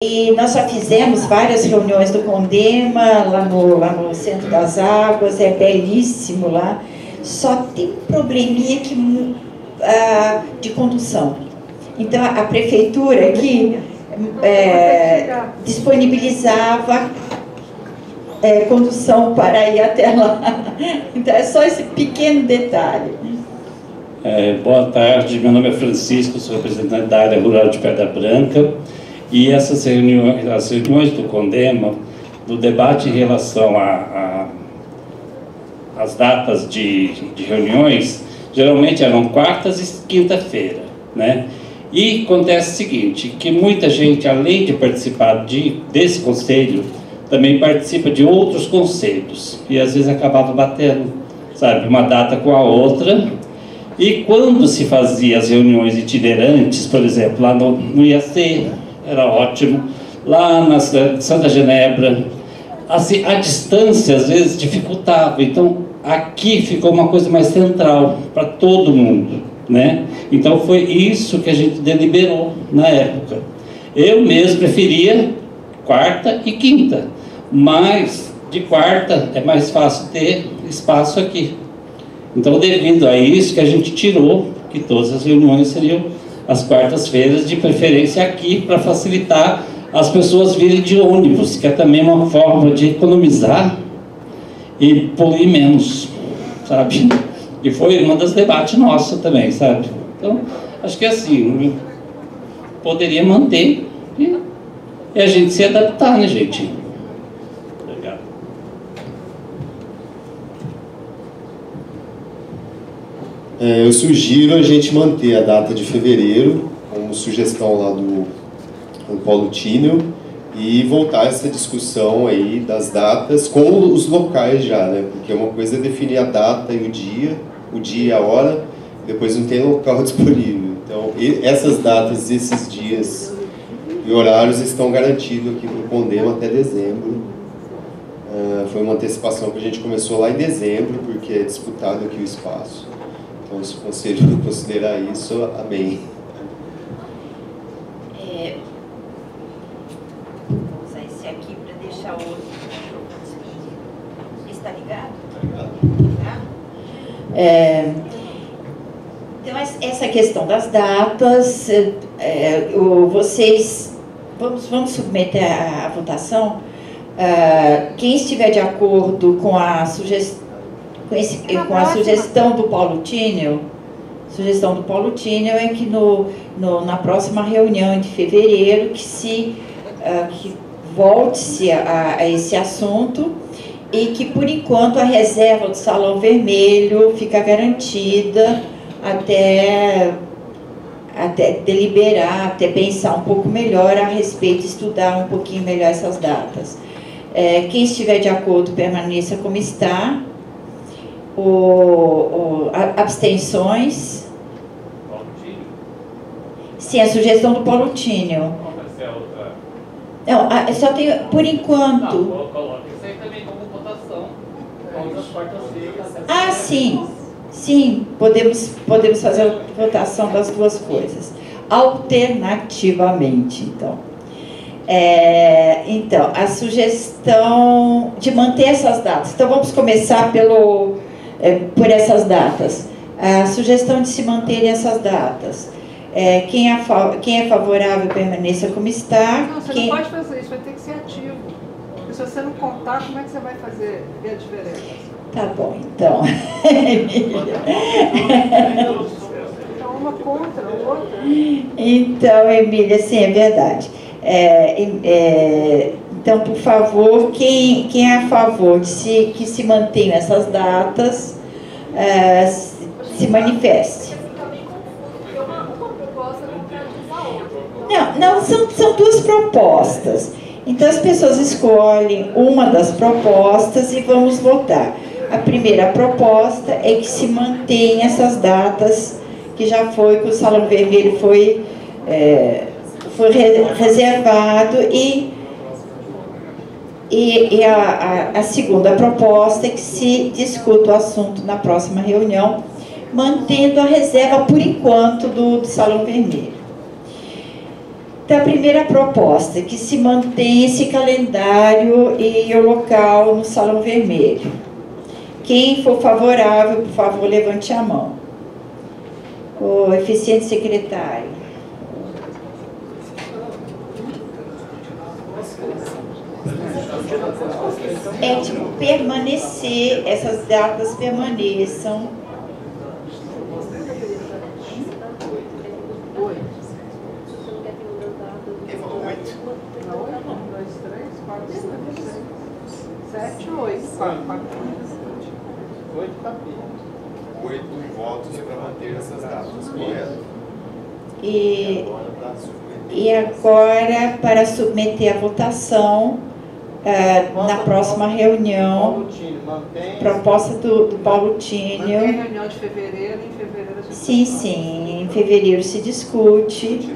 E nós já fizemos várias reuniões do Condema, lá no Centro das Águas, é belíssimo lá. Só tem um probleminha de condução. Então, a prefeitura aqui disponibilizava condução para ir até lá. Então, é só esse pequeno detalhe. Boa tarde, meu nome é Francisco, sou representante da área rural de Pedra Branca. E essas reuniões, as reuniões do Condema, do debate em relação às datas de reuniões, geralmente eram quartas e quinta-feira, né? E acontece o seguinte, que muita gente, além de participar desse conselho, também participa de outros conselhos, e às vezes acabava batendo, sabe, uma data com a outra. E quando se fazia as reuniões itinerantes, por exemplo, lá no IAC, era ótimo, lá na Santa Genebra, assim, a distância às vezes dificultava, então aqui ficou uma coisa mais central para todo mundo, né? Então foi isso que a gente deliberou na época. Eu mesmo preferia quarta e quinta, mas de quarta é mais fácil ter espaço aqui. Então, devido a isso que a gente tirou, que todas as reuniões seriam as quartas-feiras, de preferência aqui, para facilitar as pessoas virem de ônibus, que é também uma forma de economizar e poluir menos, sabe? E foi uma das debates nossas também, sabe? Então, acho que assim, poderia manter e a gente se adaptar, né, gente? Obrigado. Eu sugiro a gente manter a data de fevereiro, como sugestão lá do Paulo Tínel, e voltar essa discussão aí das datas com os locais já, né? Porque uma coisa é definir a data e o dia e a hora, depois não tem local disponível. Então, essas datas, esses dias e horários estão garantidos aqui para o Condema até dezembro. Foi uma antecipação que a gente começou lá em dezembro, porque é disputado aqui o espaço. Então, se o Conselho considerar isso, amém. Vou usar esse aqui para deixar o outro. Está ligado? Está ligado? Então, essa questão das datas, vamos submeter à votação. Quem estiver de acordo com a sugestão, com a sugestão do Paulo Tínel, é que na próxima reunião de fevereiro que volte-se a esse assunto e que, por enquanto, a reserva do Salão Vermelho fica garantida até deliberar, até pensar um pouco melhor a respeito, estudar um pouquinho melhor essas datas. Quem estiver de acordo, permaneça como está. Abstenções? Sim, a sugestão do Paulo Tínel. Não, só tem, por enquanto. Não, coloque isso aí também como votação. Todas as quartas-feiras. Ah, sim. Sim, podemos fazer a votação das duas coisas. Alternativamente, então. Então, a sugestão de manter essas datas. Então, vamos começar por essas datas. A sugestão de se manterem essas datas. Quem é favorável, permaneça como está. Não, você não pode fazer isso, vai ter que ser ativo. Porque se você não contar, como é que você vai ver a diferença? Tá bom, então. Então, uma contra a outra. Então, Emília, sim, é verdade. Então, por favor, quem é a favor de que se mantenham essas datas, se manifeste. Não, são duas propostas. Então, as pessoas escolhem uma das propostas e vamos votar. A primeira proposta é que se mantenham essas datas que já que o Salão Vermelho foi reservado e a segunda proposta é que se discuta o assunto na próxima reunião, mantendo a reserva, por enquanto, do Salão Vermelho. Então, a primeira proposta, que se mantenha esse calendário e o local no Salão Vermelho. Quem for favorável, por favor, levante a mão. O eficiente secretário. É tipo permanecer, essas datas permaneçam. Quem falou 8? 1, 2, 3, 4, 5, 6, 7, 8. 8 tá bem. 8 votos para manter essas datas, correto? E agora, para submeter a votação, na próxima reunião, proposta do Paulo Tínio. Mantém reunião de fevereiro, em fevereiro a gente... Sim, sim, em fevereiro se discute.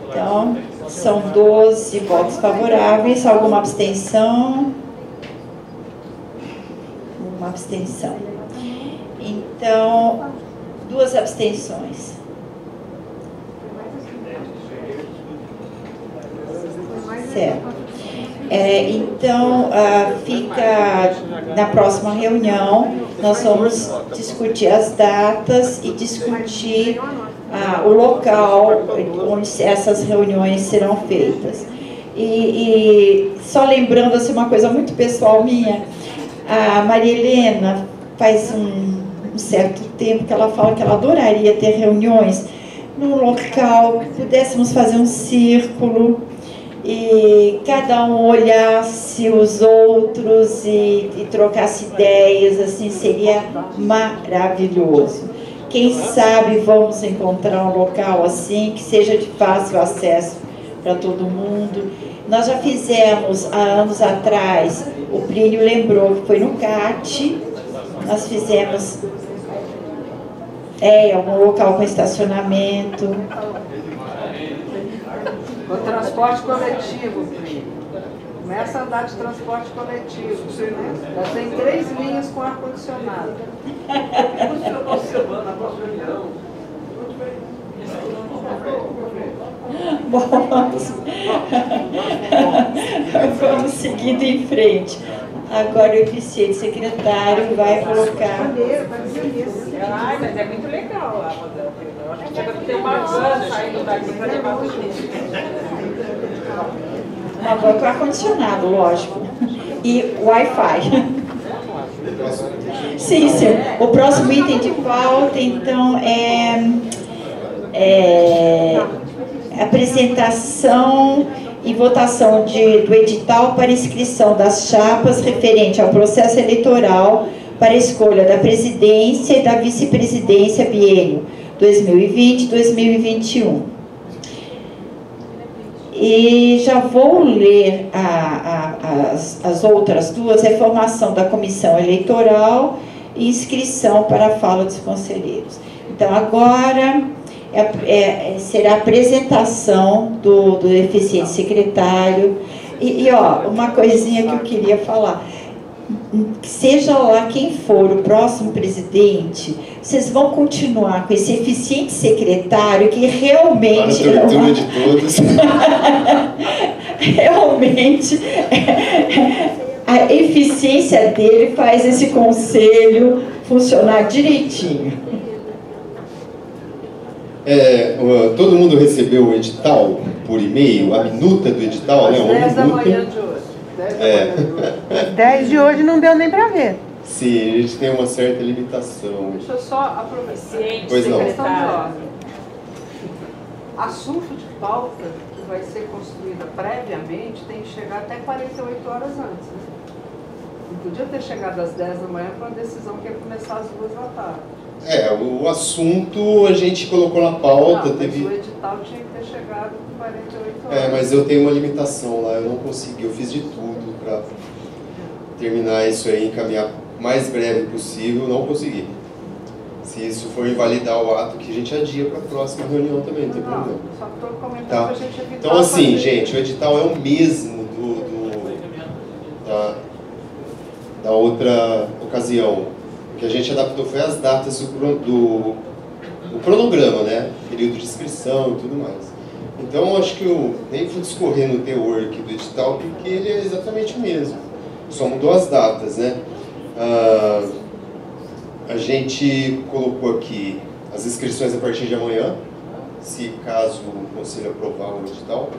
Então, são 12 votos favoráveis, alguma abstenção? Uma abstenção. Então, 2 abstenções. Certo. Então, fica na próxima reunião, nós vamos discutir as datas e discutir o local onde essas reuniões serão feitas. E só lembrando assim, uma coisa muito pessoal minha, a Maria Helena faz um certo tempo que ela fala que ela adoraria ter reuniões num local que pudéssemos fazer um círculo e cada um olhasse os outros e trocasse ideias, assim, seria maravilhoso. Quem sabe vamos encontrar um local assim, que seja de fácil acesso para todo mundo. Nós já fizemos, há anos atrás, o Plínio lembrou que foi no CAT, nós fizemos em algum local com estacionamento. O transporte coletivo, Plínio. Começa a andar de transporte coletivo. Já tem 3 linhas com ar-condicionado. Vamos seguindo em frente. Agora o eficiente secretário vai colocar. Ai, mas é muito legal lá, eu acho que chega a ter uma van saindo daqui para levar os lixos. Uma van com ar-condicionado, lógico. E Wi-Fi. Sim, sim. O próximo item de pauta, então, é apresentação e votação do edital para inscrição das chapas referente ao processo eleitoral para a escolha da presidência e da vice-presidência biênio 2020-2021. E já vou ler as outras duas, é formação da comissão eleitoral e inscrição para a fala dos conselheiros. Então, agora será a apresentação do eficiente secretário. E ó, uma coisinha que eu queria falar. Seja lá quem for o próximo presidente, vocês vão continuar com esse eficiente secretário que realmente para a tortura de todos. Realmente a eficiência dele faz esse conselho funcionar direitinho. Todo mundo recebeu o edital por e-mail, a minuta do edital, né? 10 da manhã de hoje. 10 de hoje não deu nem para ver. Sim, a gente tem uma certa limitação. Deixa eu só aproveitar. Pois não. Questão de ordem. Assunto de pauta que vai ser construída previamente tem que chegar até 48 horas antes. Né? Não podia ter chegado às 10 da manhã para uma decisão que ia começar às 2 da tarde. O assunto a gente colocou na pauta. Não, mas o edital tinha que ter chegado com 48 horas. Mas eu tenho uma limitação lá, eu não consegui, eu fiz de tudo para terminar isso aí, encaminhar o mais breve possível, não consegui. Se isso for invalidar o ato, que a gente adia para a próxima reunião também, não tem problema. Só estou comentando Tá. para a gente evitar. Então assim, gente, o edital é o mesmo da outra ocasião. O que a gente adaptou foi as datas do cronograma, né? Período de inscrição e tudo mais. Então, acho que eu nem fui discorrer no teor aqui do edital, porque ele é exatamente o mesmo. Só mudou as datas, né? A gente colocou aqui as inscrições a partir de amanhã, se caso o Conselho aprovar o edital.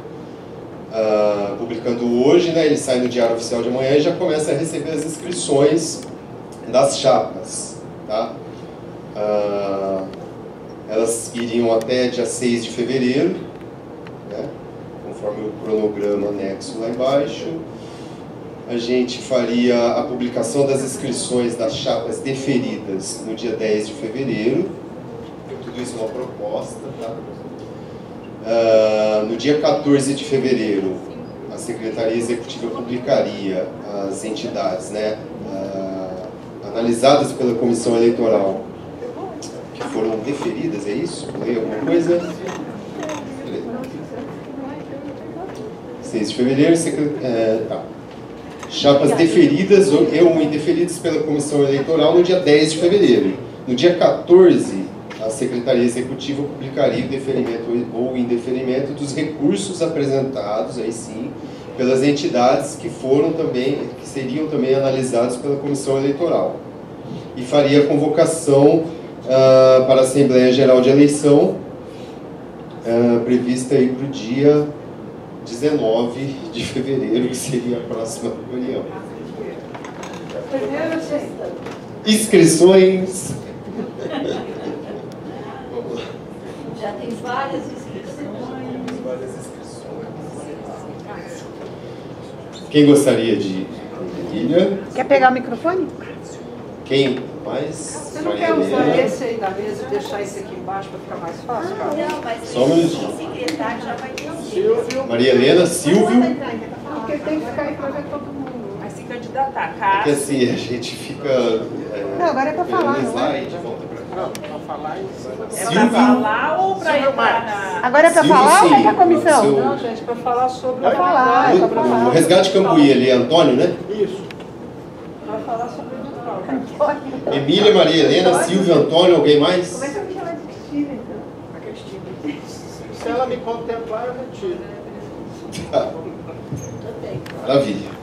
Publicando hoje, né? Ele sai no Diário Oficial de amanhã e já começa a receber as inscrições das chapas, tá? Elas iriam até dia 6 de fevereiro, né? Conforme o cronograma anexo lá embaixo. A gente faria a publicação das inscrições das chapas deferidas no dia 10 de fevereiro. Tudo isso é uma proposta, tá? No dia 14 de fevereiro, a Secretaria Executiva publicaria as entidades, né, analisadas pela Comissão Eleitoral, que foram deferidas, é isso? Falei alguma coisa? 6 de fevereiro, chapas deferidas ou indeferidas pela Comissão Eleitoral no dia 10 de fevereiro. No dia 14, a Secretaria Executiva publicaria o deferimento ou indeferimento dos recursos apresentados, aí sim, pelas entidades que seriam também analisados pela Comissão Eleitoral. E faria a convocação para a Assembleia Geral de Eleição, prevista aí para o dia 19 de fevereiro, que seria a próxima reunião. Inscrições. Já tem várias inscrições. Quem gostaria de ir? Emília? Quer pegar o microfone? Quem mais? Você não quer usar esse aí da mesa e deixar esse aqui embaixo para ficar mais fácil, cara? Não, mas só um minutinho. o secretário já vai ter Maria Helena, Silvio. Porque tem que ficar aí para ver todo mundo. Mas se candidatar, Porque caso... assim, a gente fica... Não, agora é para falar, no não é? slide, volta pra cá. Não, para falar isso. É pra falar ou pra entrar na... Agora é para Silvio, falar ou é sim. para comissão? Seu- Não, gente, para falar sobre Pra falar, o pra O falar. Resgate Cambuí ali, Antônio, né? Isso. Para falar sobre o edital. Emília, Maria Helena, Silvio, Antônio, alguém mais? Como é que eu me chamo de Cristina, então? A Cristina. Se ela me contemplar, eu retiro. Tá. Maravilha.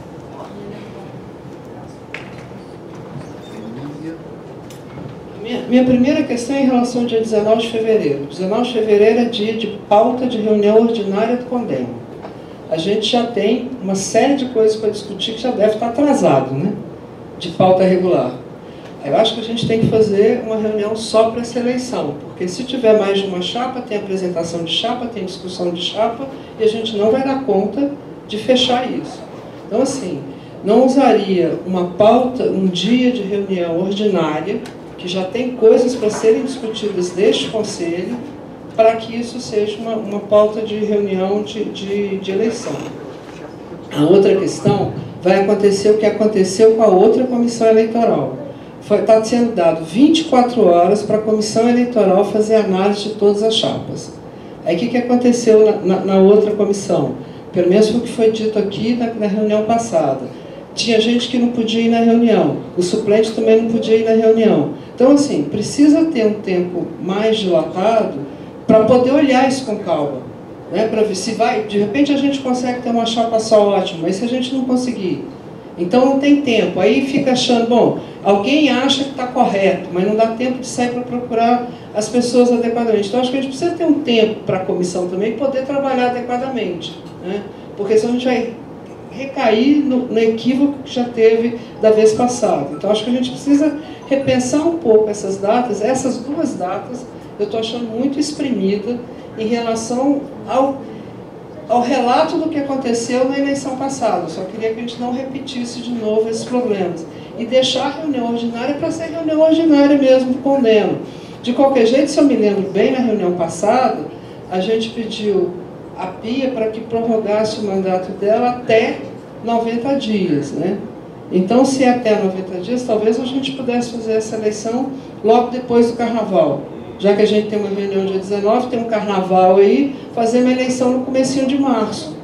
Minha primeira questão é em relação ao dia 19 de fevereiro. 19 de fevereiro é dia de pauta de reunião ordinária do CONDEM. A gente já tem uma série de coisas para discutir que já deve estar atrasado, né? De pauta regular. Eu acho que a gente tem que fazer uma reunião só para essa eleição, porque se tiver mais de uma chapa, tem apresentação de chapa, tem discussão de chapa, e a gente não vai dar conta de fechar isso. Então, assim, não usaria uma pauta, um dia de reunião ordinária, que já tem coisas para serem discutidas deste Conselho, para que isso seja uma pauta de reunião de eleição. A outra questão vai acontecer o que aconteceu com a outra comissão eleitoral. Está sendo dado 24 horas para a comissão eleitoral fazer análise de todas as chapas. Aí o que aconteceu na outra comissão? Pelo menos foi o que foi dito aqui na reunião passada. Tinha gente que não podia ir na reunião, o suplente também não podia ir na reunião. Então, assim, precisa ter um tempo mais dilatado para poder olhar isso com calma, né? Para ver se vai, de repente a gente consegue ter uma chapa só ótima, mas se a gente não conseguir, então não tem tempo. Aí fica achando, bom, alguém acha que está correto, mas não dá tempo de sair para procurar as pessoas adequadamente. Então, acho que a gente precisa ter um tempo para a comissão também poder trabalhar adequadamente, né? Porque senão a gente vai recair no equívoco que já teve da vez passada. Então, acho que a gente precisa repensar um pouco essas datas. Essas duas datas eu estou achando muito espremida em relação ao relato do que aconteceu na eleição passada. Eu só queria que a gente não repetisse de novo esses problemas. E deixar a reunião ordinária para ser reunião ordinária mesmo, do condeno. De qualquer jeito, se eu me lembro bem, na reunião passada, a gente pediu a Pia para que prorrogasse o mandato dela até 90 dias, né? Então, se é até 90 dias, talvez a gente pudesse fazer essa eleição logo depois do Carnaval. Já que a gente tem uma reunião dia 19, tem um Carnaval aí, fazer uma eleição no comecinho de março.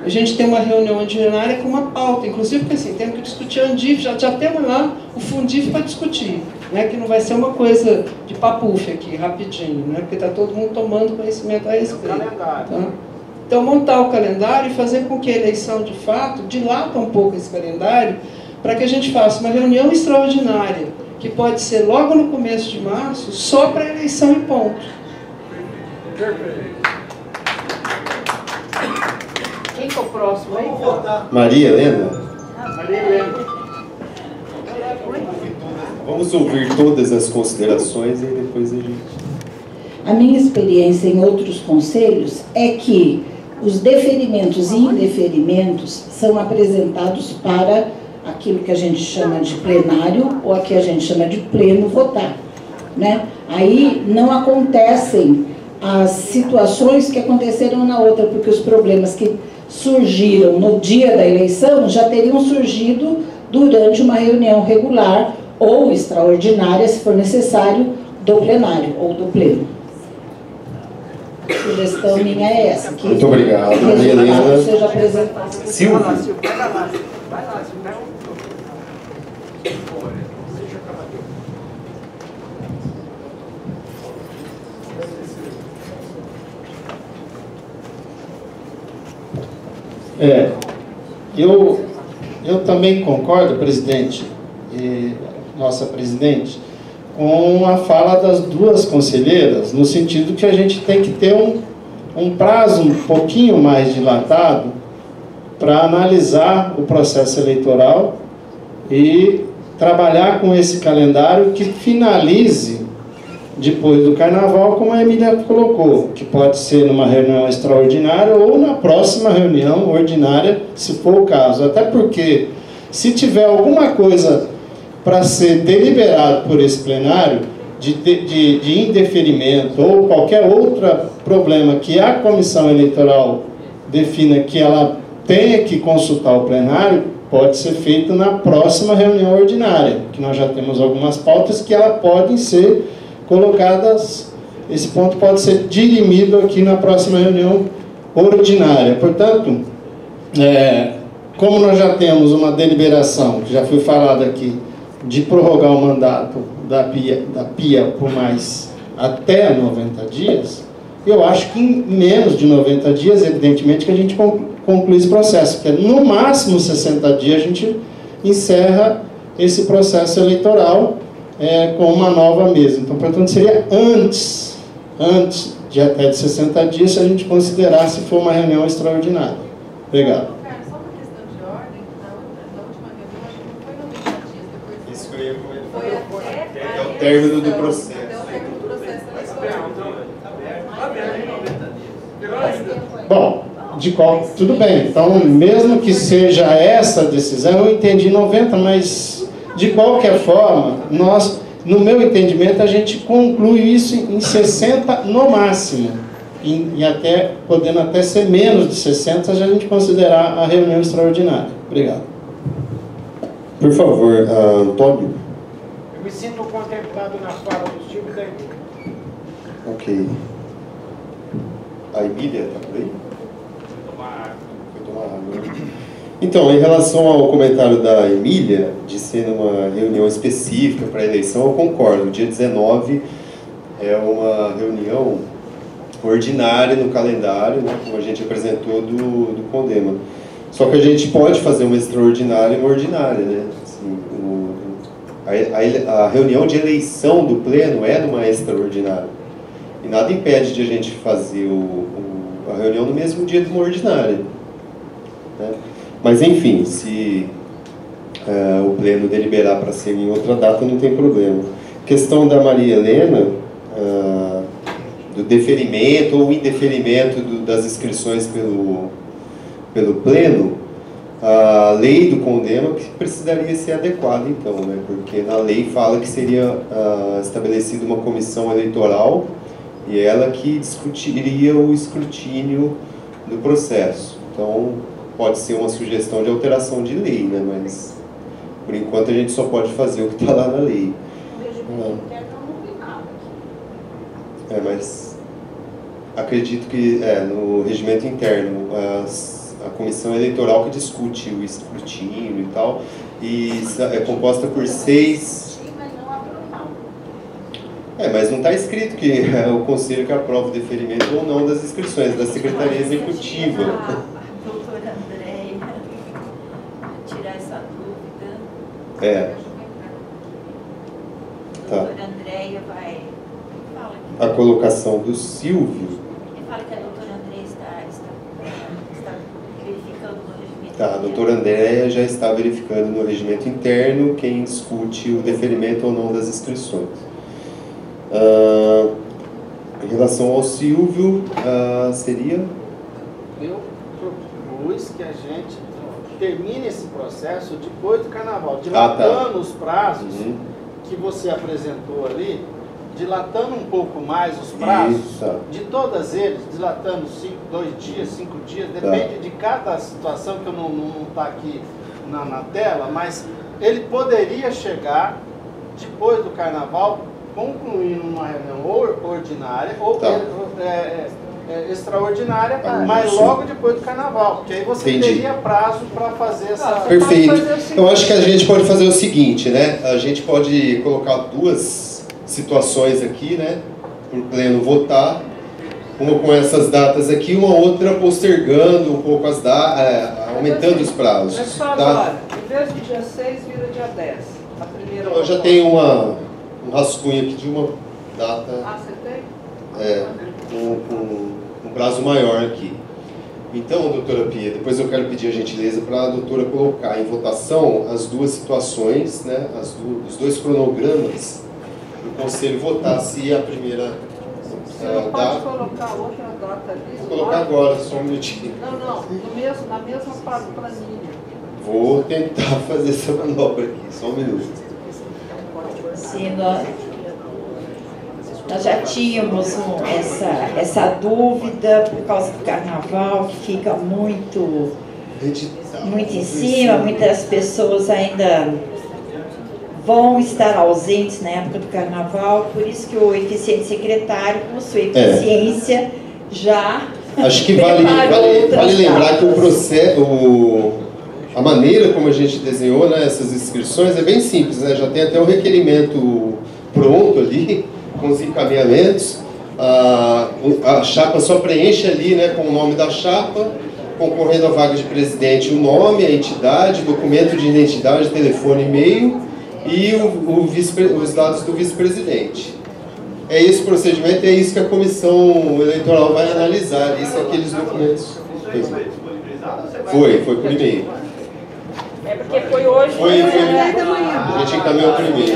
a gente tem uma reunião ordinária com uma pauta, inclusive porque assim, temos que discutir a Andif, já temos lá o Fundif para discutir, né, que não vai ser uma coisa de papuf aqui, rapidinho, né, porque está todo mundo tomando conhecimento a respeito. Tá? Então, montar o calendário e fazer com que a eleição, de fato, dilata um pouco esse calendário, para que a gente faça uma reunião extraordinária, que pode ser logo no começo de março, só para a eleição e ponto. Quem que é o próximo aí? Maria Helena? Maria Helena. Vamos ouvir todas as considerações e depois a gente... A minha experiência em outros conselhos é que os deferimentos e indeferimentos são apresentados para aquilo que a gente chama de plenário ou aqui a gente chama de pleno votar, né? Aí não acontecem as situações que aconteceram na outra, porque os problemas que surgiram no dia da eleição já teriam surgido durante uma reunião regular ou extraordinária, se for necessário, do plenário ou do pleno. A sugestão minha é essa. Que muito obrigado, Maria Helena. Seja apresentado. Silvio. Vai lá, Silvio. Vai lá, Silvio. Eu também concordo, presidente, nossa presidente, com a fala das duas conselheiras, no sentido que a gente tem que ter um prazo um pouquinho mais dilatado para analisar o processo eleitoral e trabalhar com esse calendário que finalize depois do Carnaval, como a Emília colocou, que pode ser numa reunião extraordinária ou na próxima reunião ordinária, se for o caso. Até porque, se tiver alguma coisa para ser deliberado por esse plenário, de indeferimento ou qualquer outro problema que a comissão eleitoral defina que ela tenha que consultar o plenário, pode ser feito na próxima reunião ordinária, que nós já temos algumas pautas que elas podem ser colocadas, esse ponto pode ser dirimido aqui na próxima reunião ordinária. Portanto, como nós já temos uma deliberação, que já foi falada aqui, de prorrogar o mandato da PIA por mais até 90 dias, eu acho que em menos de 90 dias, evidentemente, que a gente conclui esse processo, que no máximo 60 dias a gente encerra esse processo eleitoral com uma nova mesa. Então, portanto, seria antes de até de 60 dias, se a gente considerar se for uma reunião extraordinária. Obrigado. Só uma questão de ordem, na última reunião, acho que não foi 90 dias depois. Isso que eu ia comentar. Foi até o término do processo. Até o término do processo eleitoral. Bom, tudo bem. Então, mesmo que seja essa decisão, eu entendi 90, mas de qualquer forma, nós, no meu entendimento, a gente conclui isso em 60 no máximo. E podendo até ser menos de 60, se a gente considerar a reunião extraordinária. Obrigado. Por favor, Antônio. Eu me sinto contemplado na fala do Silvio e da Emília. Ok. A Emília está por aí? Foi tomar água. Então, em relação ao comentário da Emília, de ser uma reunião específica para a eleição, eu concordo. O dia 19 é uma reunião ordinária no calendário, né, como a gente apresentou do Condema. Só que a gente pode fazer uma extraordinária e uma ordinária, né? Assim, a reunião de eleição do pleno é numa extraordinária. E nada impede de a gente fazer a reunião no mesmo dia de uma ordinária, né? Mas, enfim, se o pleno deliberar para ser em outra data, não tem problema. Questão da Maria Helena, do deferimento ou indeferimento das inscrições pelo pleno, a lei do Condema que precisaria ser adequada, então, né? Porque na lei fala que seria estabelecida uma comissão eleitoral e ela que discutiria o escrutínio do processo. Então, pode ser uma sugestão de alteração de lei, né? Mas, por enquanto, a gente só pode fazer o que está lá na lei. Mas acredito que no regimento interno a comissão eleitoral que discute o escrutínio e tal, e é composta por 6... mas não está escrito que é o conselho que aprova o deferimento ou não das inscrições, da Secretaria Executiva. Doutora Andréia, tirar essa dúvida. Tá. Doutora Andréia vai... A colocação do Silvio. Ele fala que a doutora Andréia está verificando no regimento. Tá, a doutora Andréia já está verificando no regimento interno quem discute o deferimento ou não das inscrições. Em relação ao Silvio, seria? Eu propus que a gente termine esse processo depois do carnaval, dilatando os prazos que você apresentou ali, dilatando um pouco mais os prazos de todas eles, dilatando 2 dias, 5 dias, depende de cada situação, que eu não está aqui na tela, mas ele poderia chegar depois do carnaval, concluindo uma reunião ou ordinária ou extraordinária, mas logo depois do carnaval, porque aí você teria prazo para fazer essa... Perfeito. Eu acho que a gente pode fazer o seguinte, né? A gente pode colocar 2 situações aqui, né? Por pleno votar, uma com essas datas aqui, uma outra postergando um pouco as datas, aumentando os prazos. Mas só agora, em vez de dia 6, vira dia 10. A primeira eu já tenho um rascunho aqui de uma data. Você tem? Com um prazo maior aqui. Então, doutora Pia, depois eu quero pedir a gentileza para a doutora colocar em votação as 2 situações, né, os 2 cronogramas, para o Conselho votar se a primeira data... Pode colocar outra data ali? Vou colocar agora, só um minutinho. Não, na mesma planilha. Vou tentar fazer essa manobra aqui, só um minuto. Sim, nós já tínhamos essa dúvida por causa do carnaval, que fica muito em cima, muitas pessoas ainda vão estar ausentes na época do carnaval, por isso que o eficiente secretário, com sua eficiência, já acho que vale lembrar que o processo, a maneira como a gente desenhou, né, essas inscrições é bem simples, né? Já tem até um requerimento pronto ali, com os encaminhamentos. A chapa só preenche ali, né, com o nome da chapa, concorrendo à vaga de presidente, o nome, a entidade, documento de identidade, telefone, e-mail e os dados do vice-presidente. É esse o procedimento, é isso que a comissão eleitoral vai analisar, isso, aqueles documentos. Foi por e-mail. É porque foi hoje. Foi da manhã. A gente encaminhou primeiro.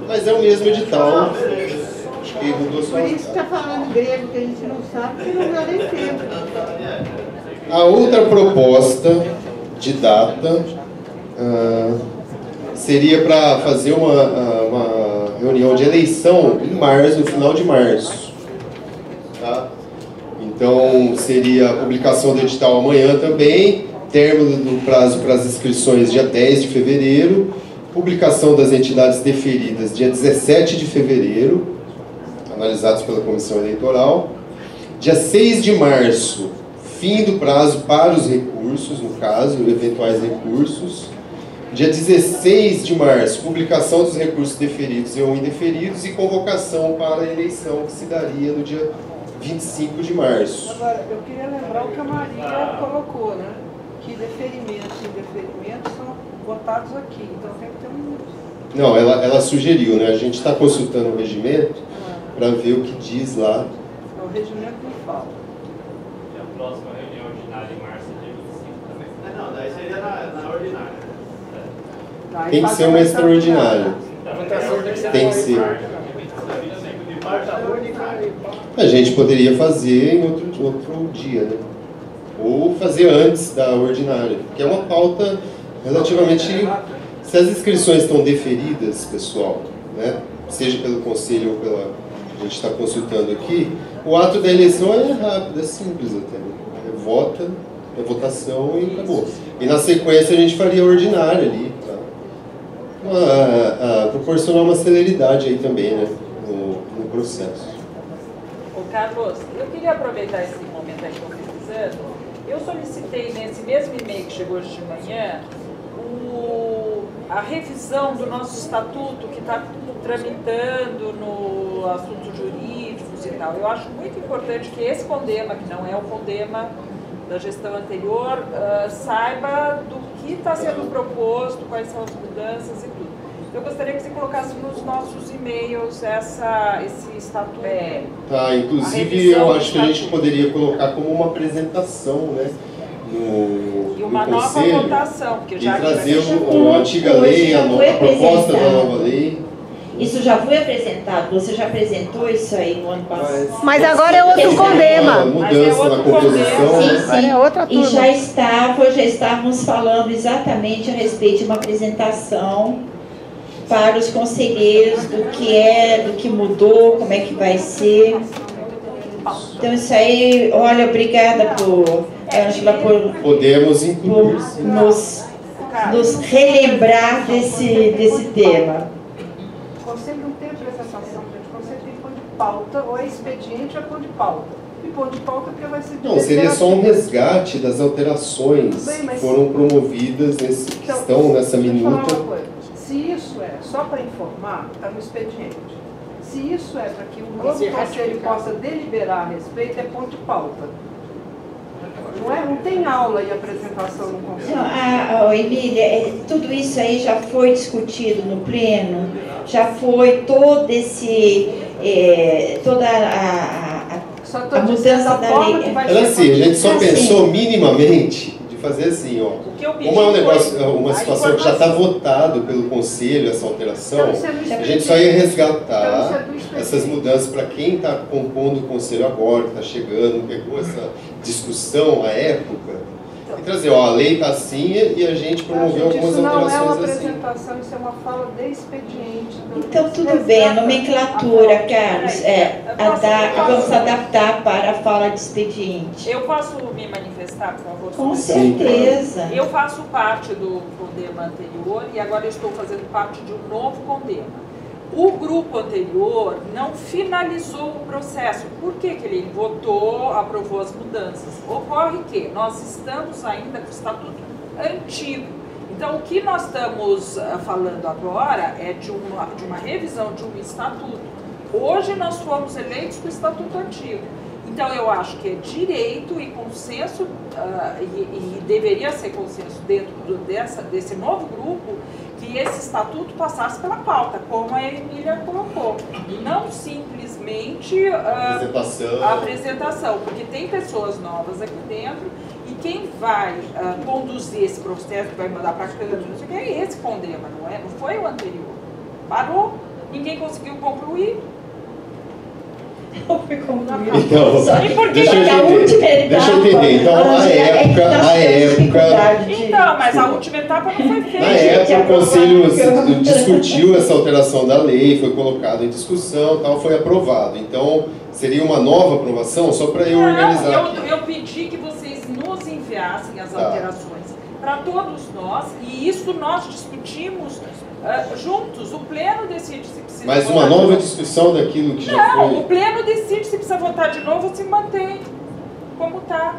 Mas é o mesmo edital. Acho que mudou só. Por isso que está falando grego, que a gente não sabe, que não dá nem tempo. A outra proposta de data seria para fazer uma reunião de eleição em março, no final de março. Tá? Então, seria a publicação do edital amanhã também, término do prazo para as inscrições dia 10 de fevereiro, publicação das entidades deferidas dia 17 de fevereiro, analisados pela Comissão Eleitoral, dia 6 de março, fim do prazo para os recursos, no caso, eventuais recursos, dia 16 de março, publicação dos recursos deferidos ou indeferidos e convocação para a eleição que se daria no dia 25 de março. Agora, eu queria lembrar o que a Maria colocou, né? Que deferimentos e indeferimentos são votados aqui, então tem que ter um... Não, ela sugeriu, né? A gente está consultando o regimento para ver o que diz lá. O regimento não fala. E a próxima reunião ordinária em março é dia 25 também. Não, daí seria na ordinária. Tem que ser uma extraordinária. Tem que ser. A gente poderia fazer em outro dia, né? Ou fazer antes da ordinária, que é uma pauta relativamente... Se as inscrições estão deferidas, pessoal, né? Seja pelo conselho ou pela... A gente está consultando aqui, o ato da eleição é rápido, é simples até. Vota, é votação e acabou. E na sequência a gente faria a ordinária ali, proporcionar uma celeridade aí também, né, no processo. Ô Carlos, eu queria aproveitar esse momento aí que vocês analisando, eu solicitei nesse mesmo e-mail que chegou hoje de manhã a revisão do nosso estatuto que está tramitando no assuntos jurídicos e tal. Eu acho muito importante que esse CONDEMA, que não é o CONDEMA da gestão anterior, saiba do que está sendo proposto, quais são as mudanças e tudo. Eu gostaria que você colocasse nos nossos e-mails esse estatuto. Tá, inclusive eu acho que a gente poderia colocar como uma apresentação, né? E uma nova votação, porque já trazer a antiga lei, a proposta da nova lei. Isso já foi apresentado, você já apresentou isso aí no ano passado. Mas agora é outro CONDEMA. Mudança na composição. Sim. É outra turma. E já estávamos falando exatamente a respeito de uma apresentação para os conselheiros do que mudou, como é que vai ser. Então isso aí, olha, obrigada Ângela, por podemos incluir, nos relembrar desse tema. O conselho não tem apresentação, gente. O conselho tem que pôr de pauta, ou é expediente ou é pôr de pauta. E pôr de pauta porque vai ser... Não, seria só um resgate das alterações que foram promovidas que estão nessa minuta. Se isso é só para informar, está no expediente. Se isso é para que o novo conselho possa deliberar a respeito, é ponto de pauta. Não tem aula e apresentação no conselho. Não, Emília, tudo isso aí já foi discutido no pleno, já foi toda a mudança da lei. Ela assim, a gente só pensou minimamente de fazer assim, ó. Como é um negócio, uma situação que já está votado pelo conselho, essa alteração, a gente só ia resgatar essas mudanças para quem está compondo o conselho agora, que está chegando, pegou essa discussão à época, e trazer, ó, a lei está assim e a gente promoveu algumas alterações assim. Isso não é uma apresentação, isso é uma fala de expediente. Então tudo bem, a nomenclatura, Carlos, vamos adaptar para a fala de expediente. Eu posso me manifestar, por favor? Com certeza. Eu faço parte do CONDEMA anterior e agora eu estou fazendo parte de um novo CONDEMA. O grupo anterior não finalizou o processo. Por que ele votou, aprovou as mudanças? Ocorre que nós estamos ainda com o estatuto antigo. Então, o que nós estamos falando agora é de uma revisão de um estatuto. Hoje nós fomos eleitos com o estatuto antigo. Então, eu acho que é direito e consenso, e deveria ser consenso dentro desse novo grupo, que esse estatuto passasse pela pauta, como a Emília colocou. E não simplesmente a apresentação, porque tem pessoas novas aqui dentro, e quem vai conduzir esse processo, que vai mandar para a Câmara, não sei o que, é esse CONDEMA, não foi o anterior. Parou, ninguém conseguiu concluir. Não foi concluído. Então, e por que deixa eu entender. Então, a época... Então, mas a última etapa não foi feita. Na época, o Conselho discutiu essa alteração da lei, foi colocado em discussão, tal, foi aprovado. Então, seria uma nova aprovação, só para eu organizar aqui. Eu pedi que vocês nos enviassem as alterações para todos nós, e isso nós discutimos juntos. O pleno decide se precisa Mas votar uma nova discussão daquilo que já foi... Não, o pleno decide se precisa votar de novo ou se mantém como está.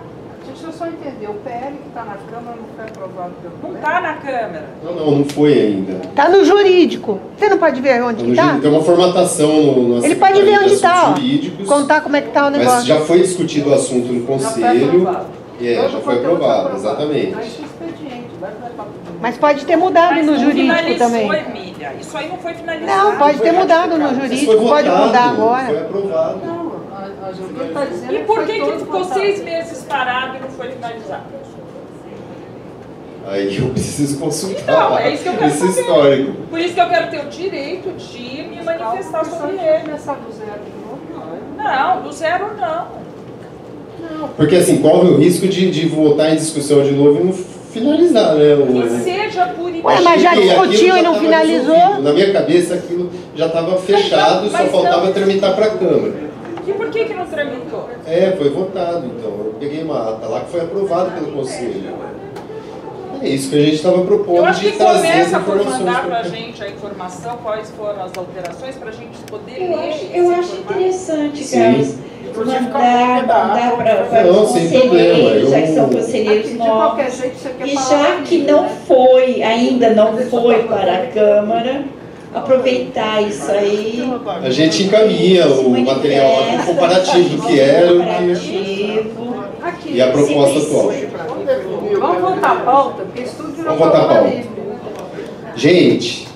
Deixa eu só entender, o PL que está na Câmara não foi aprovado pelo Não está na Câmara. Não foi ainda. Está no jurídico. Você não pode ver onde está? Tem uma formatação no Ele pode ver onde está, contar como é que está o negócio. Mas já foi discutido o assunto no Conselho. Já foi aprovado, exatamente. Mas pode ter mudado no jurídico também. Emília. Isso aí não foi finalizado. Não, pode ter mudado no jurídico, pode mudar agora. Foi aprovado. E por que ficou 6 meses parado e não foi finalizado? Aí eu preciso consultar então, é isso que eu quero esse histórico. Por isso que eu quero ter o direito de me manifestar sobre ele. Começar do zero de novo? Não, do zero não. Porque assim, corre o risco de voltar em discussão de novo e não finalizar, né? Que seja por Ué, mas já discutiu e não finalizou? Resolvido. Na minha cabeça aquilo já estava fechado, só faltava tramitar para a Câmara. E por que não tramitou? Foi votado, então. Eu peguei uma ata lá que foi aprovado pelo Conselho. É isso que a gente estava propondo. Eu acho que começa por mandar para a gente a informação, quais foram as alterações, para a gente poder ler. Eu acho interessante, Carlos. mandar para os conselheiros, já que são conselheiros novos. E já que não foi, ainda não foi para a Câmara, aproveitar isso aí. A gente encaminha o material comparativo do que era e a proposta atual. Vamos voltar à pauta, porque isso tudo virou Vamos voltar à pauta. Gente.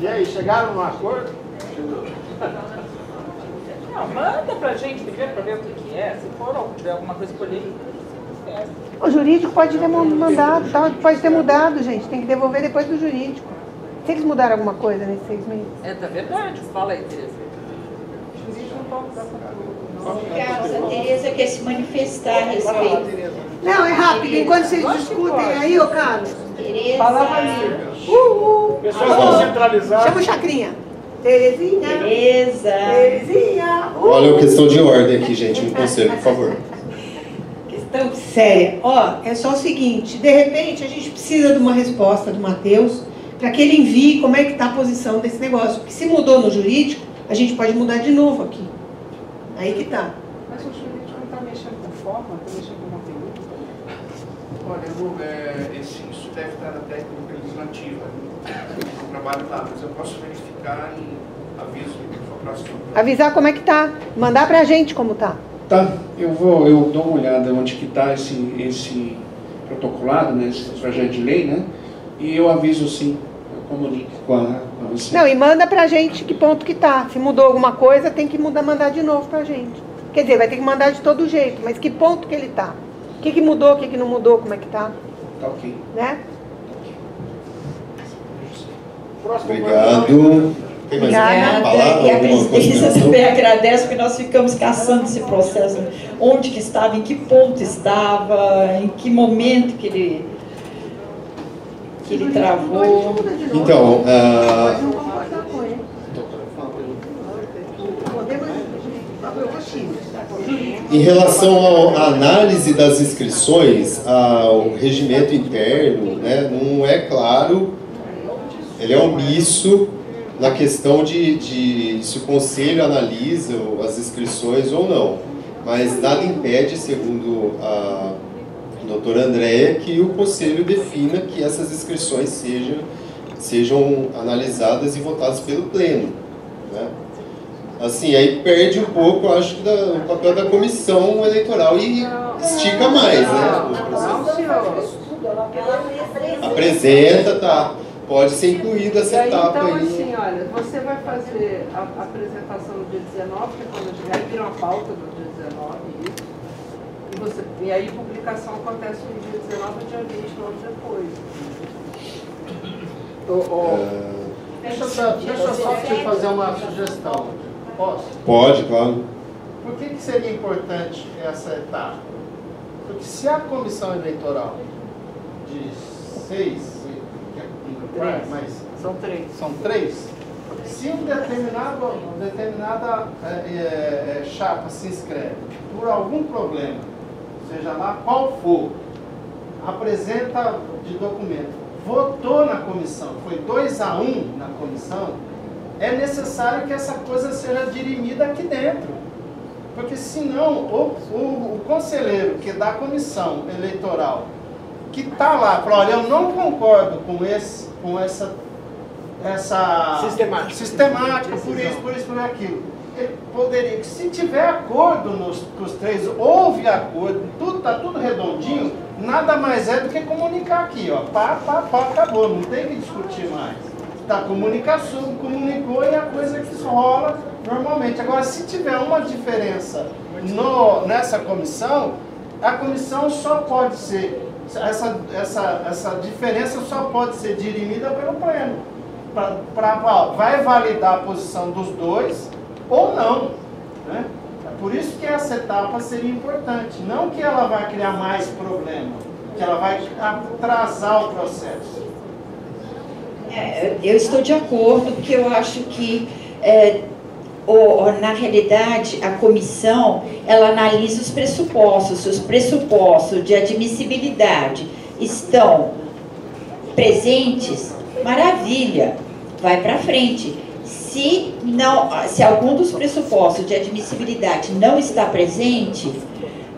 E aí, chegaram num acordo? Não, manda pra gente primeiro para ver o que é. Se for tiver alguma coisa polêmica, o jurídico pode ter mandado, pode ter mudado, gente. Tem que devolver depois do jurídico. Se eles mudaram alguma coisa nesses 6 meses. É verdade. Fala aí, Tereza. O jurídico não pode dar conta. Carlos, a Tereza quer se manifestar a respeito. Não, é rápido. Enquanto vocês discutem aí, ô Carlos. Tereza. Palavra livre. Pessoal descentralizados. Chama o Chacrinha. Terezinha. Tereza. Terezinha. Olha a questão de ordem aqui, gente. Um conselho, por favor. Questão séria. Ó, é só o seguinte. De repente, a gente precisa de uma resposta do Matheus para que ele envie como é que está a posição desse negócio. Porque se mudou no jurídico, a gente pode mudar de novo aqui. Aí que tá. Mas o jurídico não está mexendo com forma, está mexendo com conteúdo. Olha, isso deve estar na técnica legislativa. Eu trabalho lá, mas eu posso verificar e aviso para a próxima. Avisar como é que tá. Mandar pra gente como tá. Tá, eu dou uma olhada onde que está esse protocolado, né, esse projeto de lei, né? E eu aviso sim, eu comunico com você. Não, e manda pra gente que ponto que tá. Se mudou alguma coisa, tem que mandar de novo pra gente. Quer dizer, vai ter que mandar de todo jeito, mas que ponto que ele tá? O que mudou, o que não mudou, como é que tá? Tá ok. Né? Obrigado. Tem mais alguma palavra? E a presidência também agradece, porque nós ficamos caçando esse processo. Onde que estava, em que ponto estava, em que momento que ele travou. Então, em relação à análise das inscrições, ao regimento interno, né, não é claro, ele é omisso na questão de se o conselho analisa as inscrições ou não. Mas nada impede, segundo a doutora Andréia, que o conselho defina que essas inscrições sejam analisadas e votadas pelo pleno, né? Assim, aí perde um pouco, acho, o papel da comissão eleitoral e estica mais, né? Apresenta, tá? Pode ser incluída essa etapa então, aí. Então, assim, olha, você vai fazer a apresentação no dia 19, que é quando a gente vira uma pauta do dia 19, e aí a publicação acontece no dia 19 e dia 20, logo depois. Deixa eu só te fazer uma sugestão. Posso? Pode, claro. Por que seria importante essa etapa? Porque se a comissão eleitoral de 6, mas são 3, se determinada chapa se inscreve por algum problema, seja lá qual for, apresenta de documento, votou na comissão, foi 2-1 na comissão, é necessário que essa coisa seja dirimida aqui dentro. Porque senão o conselheiro que é da comissão eleitoral, que está lá, fala, olha, eu não concordo com essa sistemática, por isso, por aquilo. Ele poderia, se tiver acordo com os 3, houve acordo, está tudo redondinho, nada mais é do que comunicar aqui, ó, acabou, não tem que discutir mais. Tá, comunicou e a coisa que rola normalmente. Agora, se tiver uma diferença nessa comissão, a comissão só pode ser, essa diferença só pode ser dirimida pelo pleno. Vai validar a posição dos 2 ou não. Né? É por isso que essa etapa seria importante. Não que ela vai criar mais problema, que ela vai atrasar o processo. Eu estou de acordo, porque eu acho que, na realidade, a comissão, ela analisa os pressupostos. Se os pressupostos de admissibilidade estão presentes, maravilha, vai para frente. Se algum dos pressupostos de admissibilidade não está presente,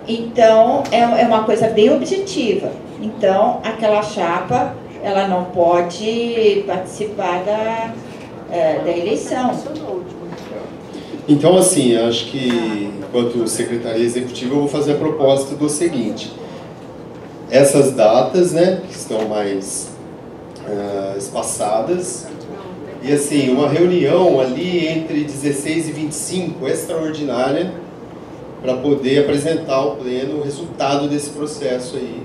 então é uma coisa bem objetiva. Então, aquela chapa, ela não pode participar da eleição. Então, assim, acho que, enquanto Secretaria Executiva, eu vou fazer a proposta do seguinte. Essas datas, né, que estão mais espaçadas, e assim, uma reunião ali entre 16 e 25, extraordinária, para poder apresentar ao pleno o resultado desse processo aí.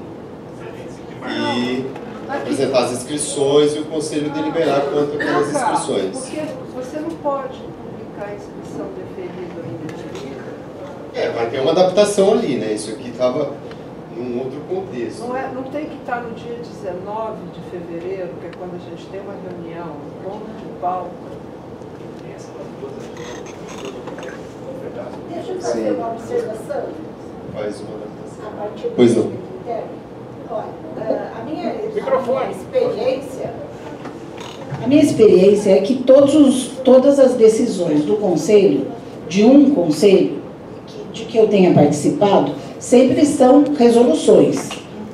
E apresentar as inscrições e o Conselho deliberar quanto àquelas inscrições. Porque você não pode publicar a inscrição deferida ainda. Vai ter uma adaptação ali, né? Isso aqui estava num outro contexto. Não tem que estar no dia 19 de fevereiro, que é quando a gente tem uma reunião, ponto de pauta. Deixa eu fazer uma observação. Faz uma adaptação. A partir do pois não. Olha, a minha experiência é que todas as decisões do conselho, de um conselho, de que eu tenha participado, sempre são resoluções.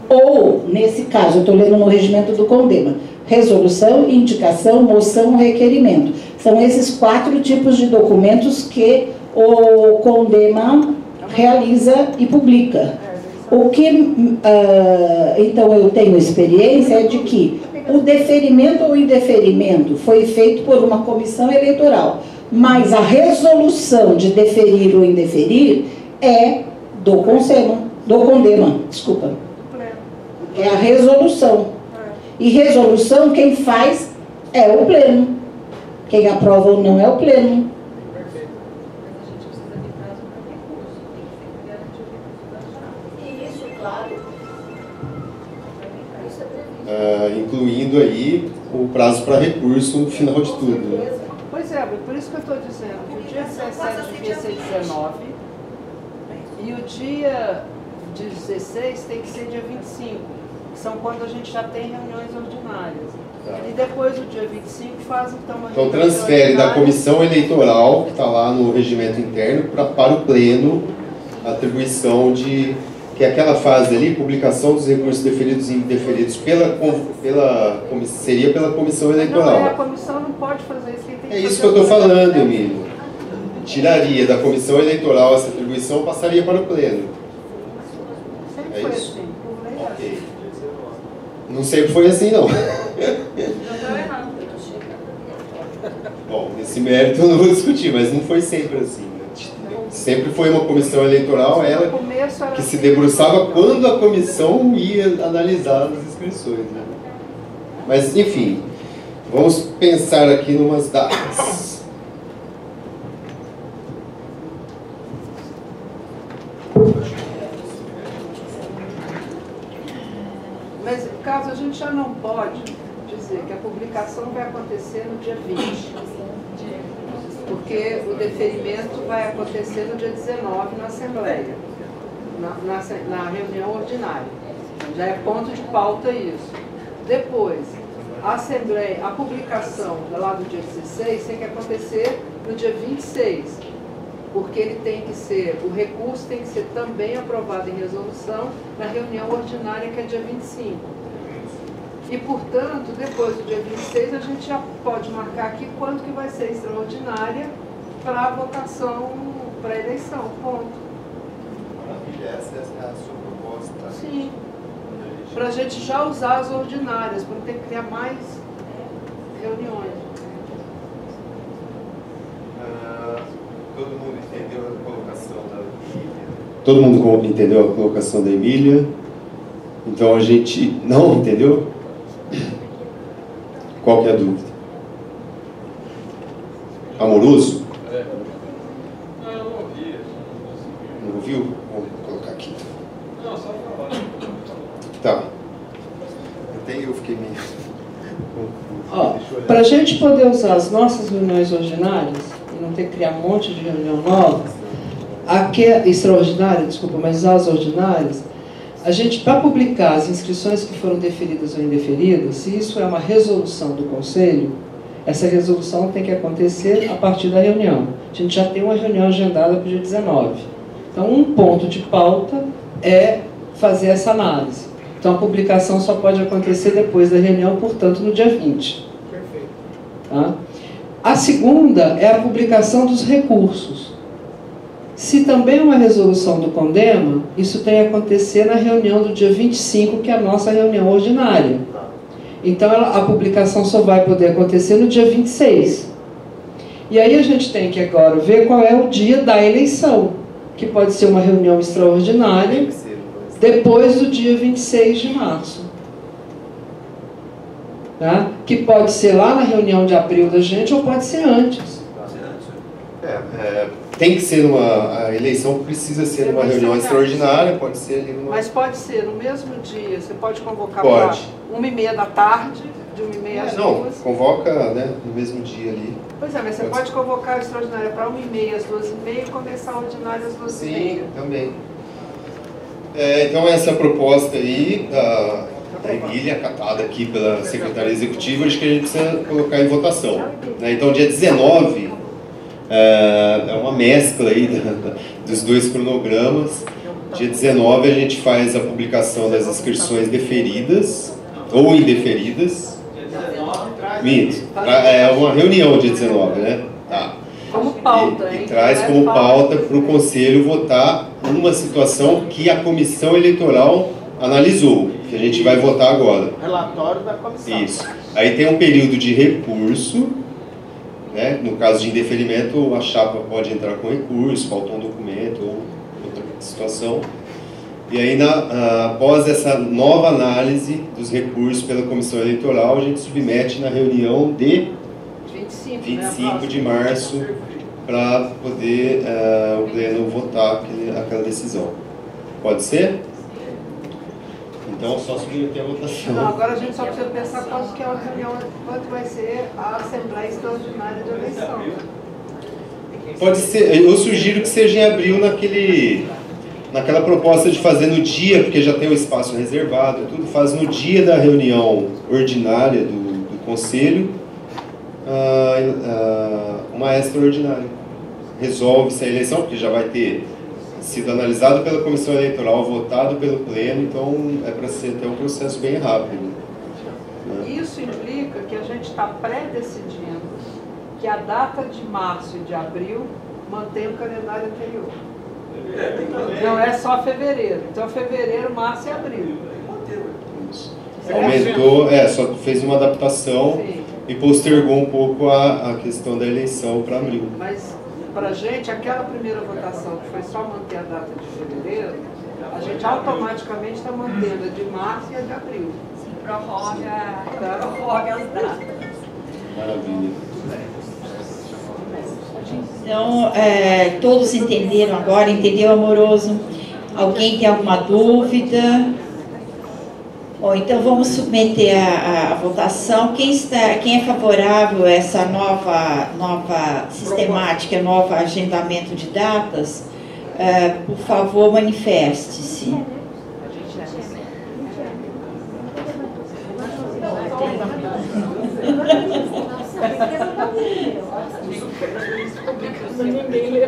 Ou, nesse caso, eu estou lendo no regimento do CONDEMA, resolução, indicação, moção, requerimento. São esses 4 tipos de documentos que o CONDEMA realiza e publica. O que, então, eu tenho experiência é de que o deferimento ou indeferimento foi feito por uma comissão eleitoral, mas a resolução de deferir ou indeferir é do CONDEMA, desculpa. É a resolução. E resolução, quem faz é o pleno. Quem aprova ou não é o pleno. Incluindo aí o prazo para recurso no final de tudo. Né? Pois é, por isso que eu estou dizendo que o dia 17 devia ser 19 e o dia 16 tem que ser dia 25, que são quando a gente já tem reuniões ordinárias. Tá. E depois do dia 25 faz então uma reunião. Então transfere da comissão eleitoral, que está lá no regimento interno, para o pleno a atribuição de... que é aquela fase ali, publicação dos recursos deferidos e indeferidos seria pela comissão eleitoral. Não, a comissão não pode fazer isso. É isso que eu estou falando, Emílio. Tiraria da comissão eleitoral essa atribuição, passaria para o pleno. Sempre foi assim. Ok. Não sempre foi assim, não. Bom, nesse mérito eu não vou discutir, mas não foi sempre assim. Sempre foi uma comissão eleitoral, ela que se debruçava quando a comissão ia analisar as inscrições. Né? Mas, enfim, vamos pensar aqui em umas datas. Mas, caso a gente já não pode dizer que a publicação vai acontecer no dia 20, porque o deferimento vai acontecer no dia 19 na Assembleia, na reunião ordinária. Já é ponto de pauta isso. Depois, a Assembleia, a publicação lá do dia 16 tem que acontecer no dia 26, porque ele tem que ser, o recurso tem que ser também aprovado em resolução na reunião ordinária, que é dia 25. E, portanto, depois do dia 26, a gente já pode marcar aqui quanto que vai ser extraordinária para a votação, para a eleição, ponto. Maravilha, essa é a sua proposta? Sim. Para a gente já usar as ordinárias, para não ter que criar mais reuniões. Todo mundo entendeu a colocação da Emília? Todo mundo entendeu a colocação da Emília? Então a gente não entendeu? Qual que é a dúvida? Amoroso? Não, eu não ouvi. Não ouviu? Vou colocar aqui. Não, só falar. Tá. Até eu fiquei meio... Para a gente poder usar as nossas reuniões ordinárias e não ter que criar um monte de reunião nova, extraordinária, desculpa, mas as ordinárias, a gente, para publicar as inscrições que foram deferidas ou indeferidas, se isso é uma resolução do Conselho, essa resolução tem que acontecer a partir da reunião. A gente já tem uma reunião agendada para o dia 19. Então, um ponto de pauta é fazer essa análise. Então, a publicação só pode acontecer depois da reunião, portanto, no dia 20. Perfeito. Tá? A segunda é a publicação dos recursos. Se também é uma resolução do CONDEMA, isso tem que acontecer na reunião do dia 25, que é a nossa reunião ordinária. Então, a publicação só vai poder acontecer no dia 26. E aí a gente tem que agora ver qual é o dia da eleição, que pode ser uma reunião extraordinária, depois do dia 26 de março. Tá? Que pode ser lá na reunião de abril da gente, ou pode ser antes. Tem que ser a eleição precisa ser uma reunião extraordinária, pode ser ali numa... Mas pode ser no mesmo dia, você pode convocar para 1h30 da tarde, de 1h30 às 2h. Não, convoca, né, no mesmo dia ali. Pois é, mas você pode convocar a extraordinária para 1h30 às 2h30 e começar a ordinária às 2h30. Sim, também. Então essa proposta aí da Emília, acatada aqui pela Secretaria Executiva, acho que a gente precisa colocar em votação. Então dia 19 é uma mescla aí dos dois cronogramas. Dia 19 a gente faz a publicação das inscrições deferidas ou indeferidas. Minto. É uma reunião dia 19, né? Tá. Como pauta, e traz como pauta para o Conselho votar uma situação que a Comissão Eleitoral analisou, que a gente vai votar agora. Relatório da comissão. Isso. Aí tem um período de recurso, né? No caso de indeferimento, a chapa pode entrar com recurso, faltou um documento ou outra situação. E aí, após essa nova análise dos recursos pela Comissão Eleitoral, a gente submete na reunião de 25 de março para poder o Pleno votar aquela decisão. Pode ser? Então, só submeter a votação. Não, agora a gente só precisa pensar quanto que é a reunião, quanto vai ser a Assembleia Extraordinária de Eleição. Pode ser, eu sugiro que seja em abril naquela proposta de fazer no dia, porque já tem o espaço reservado, tudo faz no dia da reunião ordinária do Conselho, uma extraordinária. Resolve-se a eleição, porque já vai ter sido analisado pela Comissão Eleitoral, votado pelo Pleno, então é para ser até um processo bem rápido. Né? Isso implica que a gente está pré-decidindo que a data de março e de abril mantém o calendário anterior. Não é só fevereiro. Então, fevereiro, março e abril. Aumentou, só fez uma adaptação. Sim. E postergou um pouco a questão da eleição para abril. Mas, para a gente, aquela primeira votação, que foi só manter a data de fevereiro, a gente automaticamente está mantendo a de março e a de abril. Sim, prorroga as datas. Maravilha. Então, todos entenderam agora? Entendeu, amoroso? Alguém tem alguma dúvida? Bom, então vamos submeter a votação. Quem é favorável a essa nova sistemática, novo agendamento de datas, por favor, manifeste-se. Ninguém lê.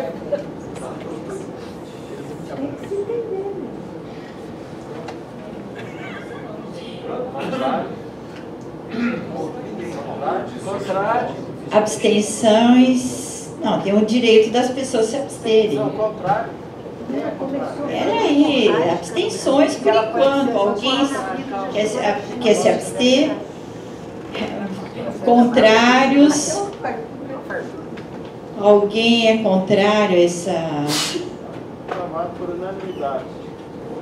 Abstenções? Não, tem o direito das pessoas se absterem. Peraí, abstenções por enquanto. Alguém quer se abster? Contrários? Alguém é contrário a essa... Aprovado por unanimidade.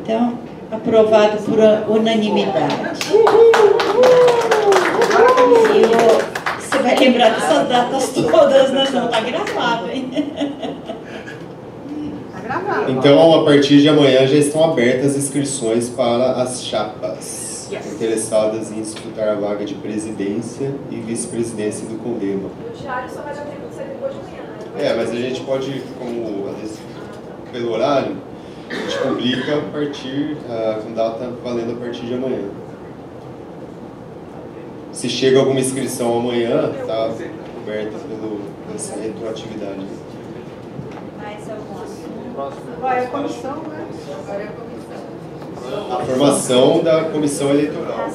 Então, aprovado por unanimidade. Você vai lembrar dessas datas todas, né? Não está gravado, hein? Está gravado. Então, a partir de amanhã já estão abertas as inscrições para as chapas interessadas em disputar a vaga de presidência e vice-presidência do CONDEMA. O diário só vai dar tempo de sair depois de manhã, né? Mas a gente pode, pelo horário, a gente publica a partir, com data valendo a partir de amanhã. se chega alguma inscrição amanhã, está coberta por essa retroatividade. Mais algum assunto? Vai a comissão, né? Agora é a comissão. A formação da comissão eleitoral.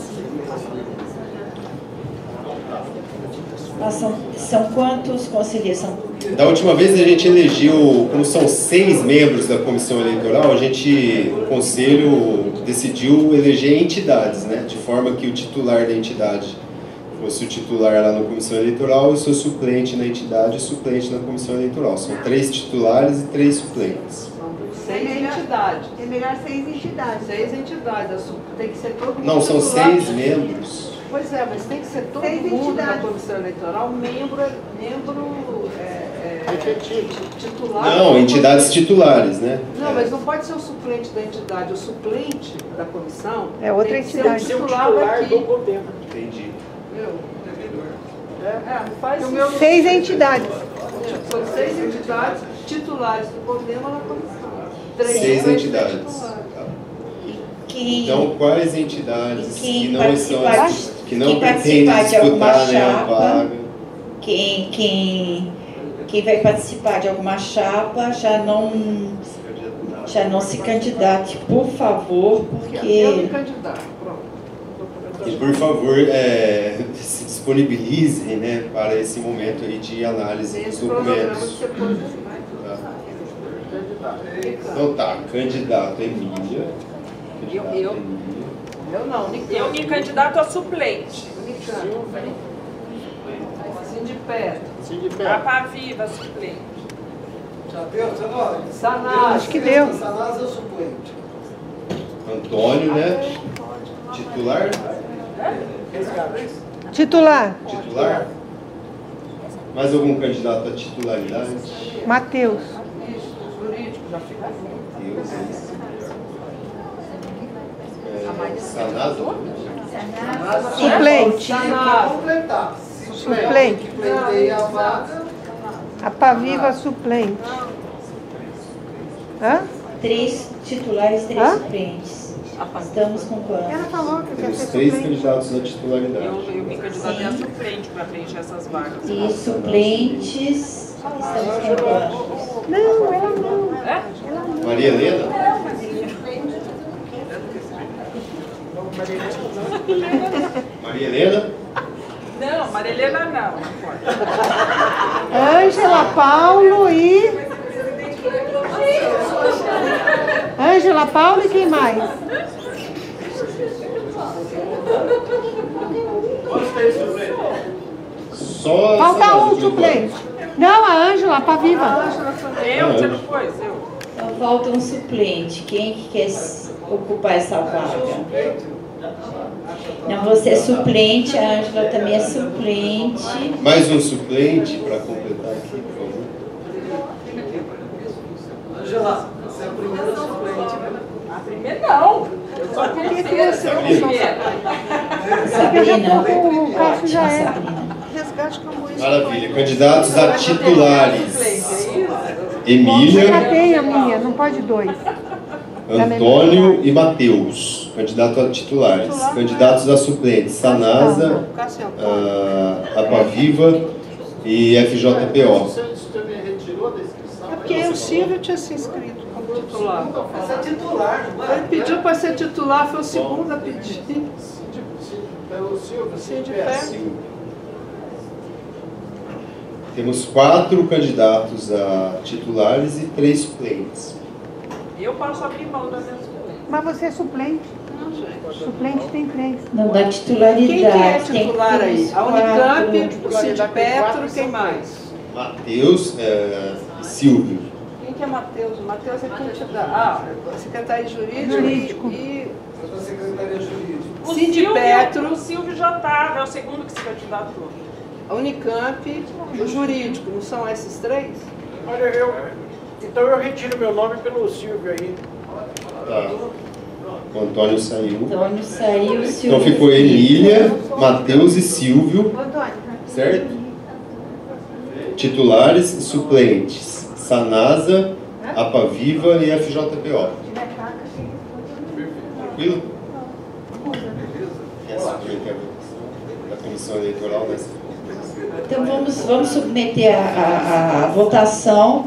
São quantos conselheiros? Da última vez a gente elegeu, como são 6 membros da comissão eleitoral, o conselho decidiu eleger entidades, né? De forma que o titular da entidade fosse o titular lá na comissão eleitoral e o seu suplente na entidade e suplente na comissão eleitoral. São 3 titulares e 3 suplentes. 6 entidades. É melhor 6 entidades. 6 entidades. Tem que ser todo mundo. Não, são titular. 6 membros. Pois é, mas tem que ser todo mundo da comissão eleitoral membro titular. Não, entidades titulares, né? Não, mas não pode ser o suplente da entidade. O suplente da comissão é outra entidade. Ser o titular do CODEMA. Entendi. Faz 6 entidades. São 6 entidades titulares do CODEMA na comissão. 6 entidades. Então, quais entidades que não pretendem disputar, né, a vaga? Quem vai participar de alguma chapa já não se candidate, por favor, porque... Eu me candidato, pronto. E por favor, se disponibilizem, né, para esse momento aí de análise dos documentos. Então tá, candidato Emília. Eu não, eu me candidato a suplente. Sindipetro. A Paviva, suplente. Já deu, Zanoli? Sanaz. Acho que deu. Sanaz é o suplente. Antônio, né? Titular? Titular. Titular? Mais algum candidato a titularidade? Matheus. Jurídico, já fica junto. Sanaz? Suplente. Completar. Suplente. Completei a vaga. A Paviva suplente. Hã? 3 titulares, 3 suplentes. Estamos com quantos? Ela falou que Temos 3 candidatos à titularidade. Eu me candidatei a suplente para preencher essas vagas. E suplentes, estamos com quantos? Não, ela não. Maria Helena? Maria Helena? Não, Maria Helena não pode. Ângela, Paulo e... Ângela, Paulo e quem mais? Só Falta um suplente. Não, a Ângela, a Paviva. Você não pôs? Eu. Então falta um suplente. Quem que quer ocupar essa vaga? Não, você é suplente, a Ângela também é suplente. Mais um suplente para completar aqui, por favor. Angela, você é a primeira suplente, né? A primeira não. Eu só queria ser a primeira. Sabrina. O Cássio já é. Resgate como Maravilha. Candidatos a titulares. Emília, Já tem a minha, não pode 2. Antônio e Matheus. Candidato a titulares. Candidatos a suplentes. Sanasa, a Paviva e FJPO. Você me retirou da inscrição? É porque o Silvio tinha se inscrito como titular. Essa é titular, não é? Ele pediu para ser titular, foi o segundo a pedir. Pelo Silvio, Silvio. Temos 4 candidatos a titulares e 3 suplentes. Eu posso abrir mão da minha suplente. Mas você é suplente. Suplente tem 3. Não, da titularidade. Quem que é tem titular ter aí? uns A 4. Unicamp, o Sindipetro, quem mais? Matheus e Silvio. Quem que é Matheus? O Matheus é quem te dá? Secretário Jurídico. E a Secretaria Jurídica. Sindipetro. O Silvio já estava, é o segundo que se candidatou. A Unicamp, o Jurídico. Não são esses 3? Olha, então eu retiro meu nome pelo Silvio aí. Tá. O Antônio saiu. Antônio saiu, Silvio. Então ficou Emília, Matheus e Silvio. Certo? Titulares e suplentes. Sanasa, Apaviva e FJPO. Tranquilo? Quer submeter a votação? comissão eleitoral nessa. Então vamos submeter a votação.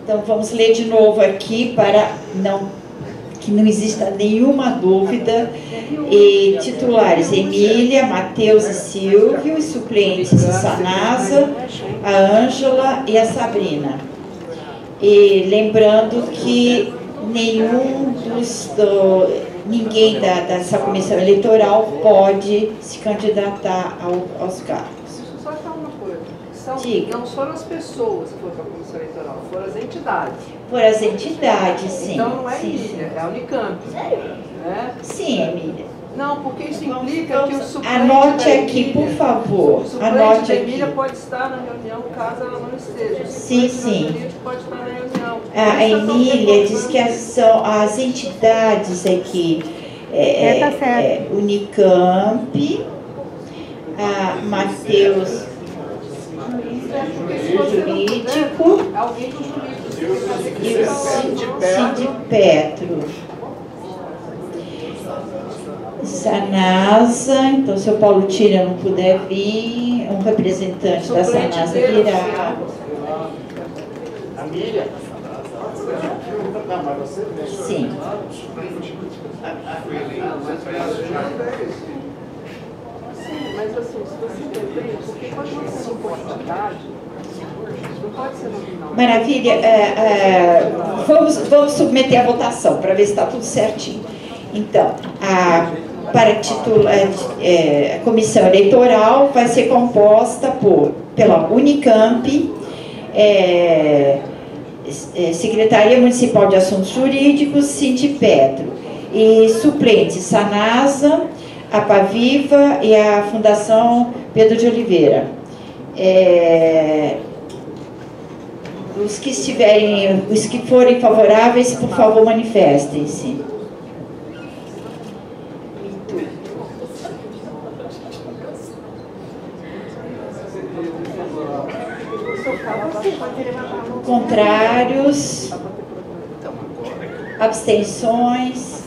Então vamos ler de novo aqui para que não exista nenhuma dúvida. E titulares: Emília, Matheus e Silvio, e suplentes: a Sanasa, a Ângela e a Sabrina. E lembrando que ninguém dessa comissão eleitoral pode se candidatar aos cargos. Só falar uma coisa. Não foram as pessoas que foram para a comissão eleitoral, foram as entidades. Foram as entidades, sim. Então não é sim, Emília, sim. é a Unicamp. Né? Sim, Emília. Não, porque isso implica que o suplente anote da aqui, Emília, por favor. O suplente Anote da Emília aqui. pode estar na reunião caso ela não esteja. Sim, O sim. suplente pode estar na reunião. A Emília diz que são as entidades aqui. Tá certo. Unicamp, a Matheus jurídico Alguém do jurídico. e o Sindipetro. Sanasa, então se o Paulo Tira não puder vir, um representante da Sanasa virá. Emília? Sim. Mas assim, se você entender, porque pode não ser uma quantidade, não pode ser nominal. Maravilha. Vamos submeter a votação para ver se está tudo certinho. Então, a comissão eleitoral vai ser composta pela Unicamp, Secretaria Municipal de Assuntos Jurídicos, Sindipetro, e suplentes Sanasa, a Paviva e a Fundação Pedro de Oliveira. Os que forem favoráveis, por favor, manifestem-se. Contrários, abstenções,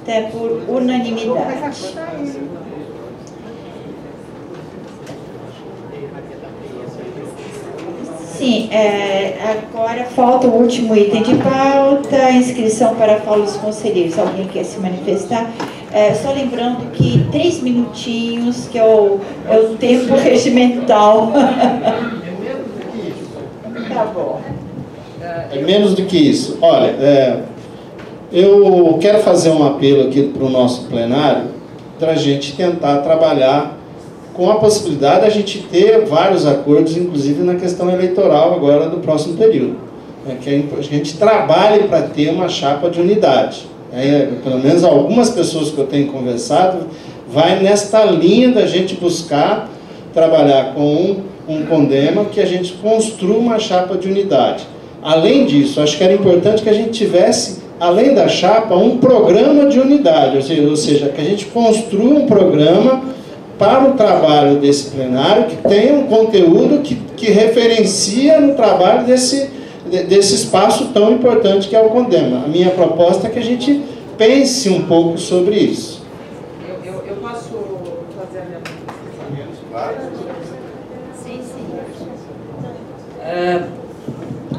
até por unanimidade. Sim, agora falta o último item de pauta, inscrição para a fala dos conselheiros. Alguém quer se manifestar? Só lembrando que 3 minutinhos, que é o tempo regimental. Tá bom. É menos do que isso. Olha, eu quero fazer um apelo aqui para o nosso plenário, para a gente tentar trabalhar com a possibilidade de a gente ter vários acordos, inclusive na questão eleitoral agora do próximo período. Que a gente trabalhe para ter uma chapa de unidade. Pelo menos algumas pessoas que eu tenho conversado, vai nesta linha da gente buscar trabalhar com um Condema, que a gente construa uma chapa de unidade. Além disso, acho que era importante que a gente tivesse, além da chapa, um programa de unidade, ou seja, que a gente construa um programa para o trabalho desse plenário, que tenha um conteúdo que referencia no trabalho desse espaço tão importante que é o Condema. A minha proposta é que a gente pense um pouco sobre isso. Eu posso fazer a minha pergunta? Claro. Sim, sim.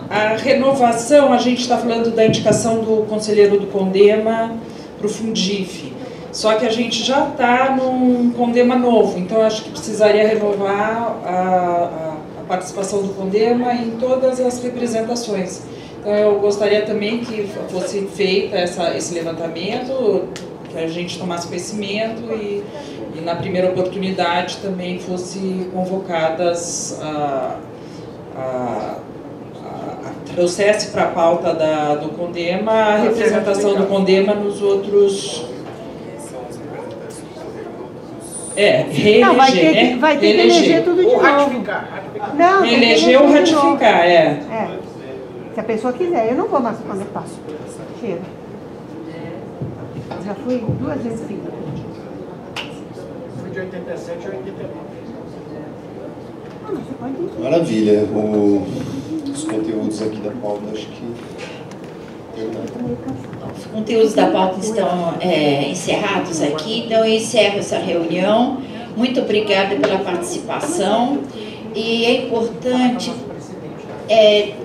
A renovação, a gente está falando da indicação do conselheiro do Condema para o Fundif. Só que a gente já está num Condema novo, então acho que precisaria renovar a participação do Condema em todas as representações. Então eu gostaria também que fosse feito esse levantamento, que a gente tomasse conhecimento e na primeira oportunidade também fosse convocadas trouxesse para a pauta do Condema a representação do Condema nos outros... reeleger, não, vai ter, né? Vai ter que eleger tudo de novo. Ratificar. Não, reeleger ou ratificar, Se a pessoa quiser, eu não vou mais quando eu passo. Chega. Já fui 2 vezes seguidas. Fui de 87 a 89. Mas você pode ir. Maravilha. Os conteúdos aqui da pauta, acho que terminaram. Os conteúdos da pauta estão encerrados aqui, então eu encerro essa reunião Muito obrigada pela participação. E é importante,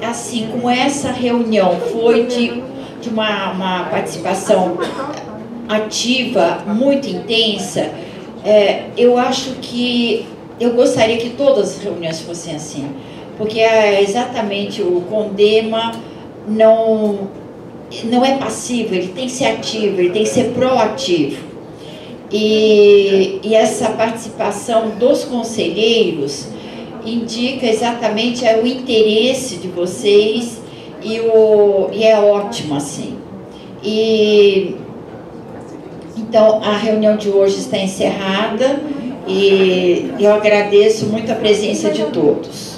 assim como essa reunião foi de uma participação ativa, muito intensa, eu acho que eu gostaria que todas as reuniões fossem assim, porque exatamente o CONDEMA não é passivo, ele tem que ser ativo, ele tem que ser proativo. E essa participação dos conselheiros indica exatamente o interesse de vocês e é ótimo assim. Então, a reunião de hoje está encerrada e eu agradeço muito a presença de todos.